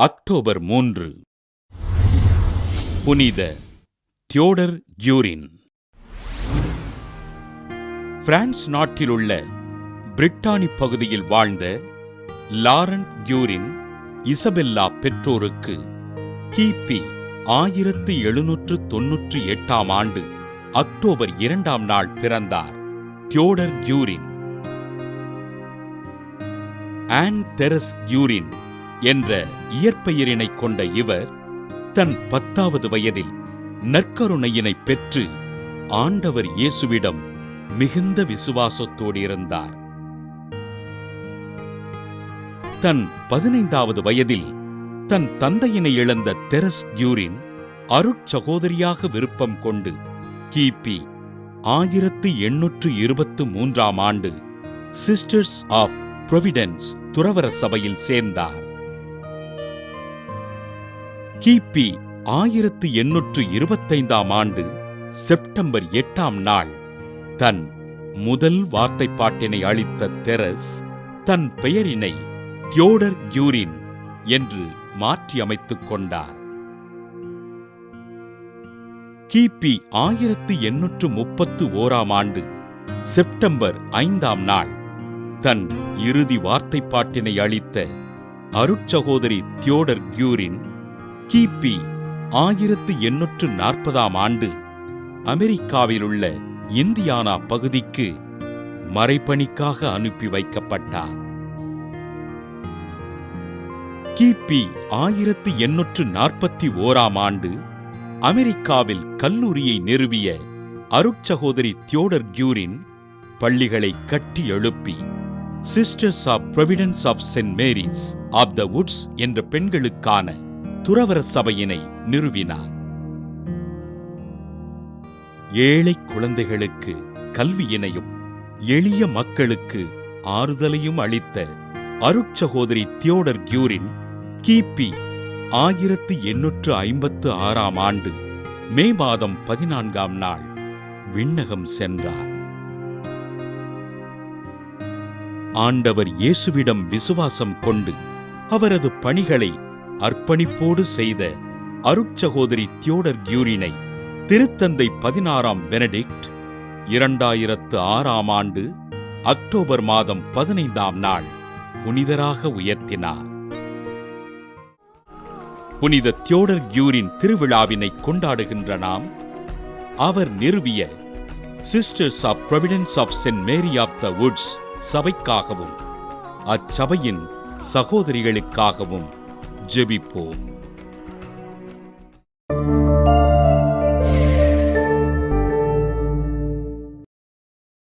October 3. புனித Theodore கியூரின். France நாட்டிலுள்ள Brittany பகுதியில் வாழ்ந்த லாரண்ட் கியூரின் இசபெல்லா பெற்றோருக்கு கிபி 1798 ஆண்டு அக்டோபர் 2 பிறந்தார் தியோடர் கியூரின். ஆன் தெரஸ் கியூரின் என்ற இயற்பெயரினை கொண்ட இவர் தன் 10வது வயதில் நற்கருணையினை பெற்று ஆண்டவர் இயேசுவிடம் மிகுந்த விசுவாசத்தோடு இருந்தார். தன் 15வது வயதில் தன் தந்தையினை இழந்த தெரஸ் கியூரின் அருட்சகோதரியாக விருப்பம் கொண்டு கிபி 1823 ஆண்டு சிஸ்டர்ஸ் ஆஃப் புரோவிடன்ஸ் துறவற சபையில் சேர்ந்தார். கிபி 1825 ஆண்டு செப்டம்பர் 8 தன் முதல் வார்த்தைப்பாட்டினை அளித்த தெரஸ் தன் பெயரினை தியோடர் கியூரின் என்று மாற்றியமைத்துக் கொண்டார். கிபி 1831 ஆண்டு செப்டம்பர் 5 தன் இறுதி வார்த்தைப்பாட்டினை அளித்த அருட்சகோதரி தியோடர் கியூரின் கிபி 1840 ஆண்டு அமெரிக்காவிலுள்ள இந்தியானா பகுதிக்கு மறைபணிக்காக அனுப்பி வைக்கப்பட்டார். கிபி 1841 ஆண்டு அமெரிக்காவில் கல்லூரியை நிறுவிய அருட்சகோதரி தியோடர் கியூரின் பள்ளிகளை கட்டி எழுப்பி Sisters of Providence of Saint Mary's of the Woods என்ற பெண்களுக்கான துறவற சபையினை நிறுவினார். ஏழை குழந்தைகளுக்கு கல்வியினையும் எளிய மக்களுக்கு ஆறுதலையும் அளித்த அருட்சகோதரி தியோடர் கியூரின் கிபி 1856 ஆண்டு மே மாதம் 14 விண்ணகம் சென்றார். ஆண்டவர் இயேசுவிடம் விசுவாசம் கொண்டு அவரது பணிகளை அர்ப்பணிப்போடு செய்த அருட்சகோதரி தியோடர் கியூரினை திருத்தந்தை 16 பெனடிக்ட் 2006 ஆண்டு அக்டோபர் மாதம் 15 புனிதராக உயர்த்தினார். புனித தியோடர் கியூரின் திருவிழாவினை கொண்டாடுகின்ற நாம் அவர் நிறுவிய Sisters of Providence of Saint Mary of the Woods சபைக்காகவும் அச்சபையின் சகோதரிகளுக்காகவும் ஜெபிப்போம்.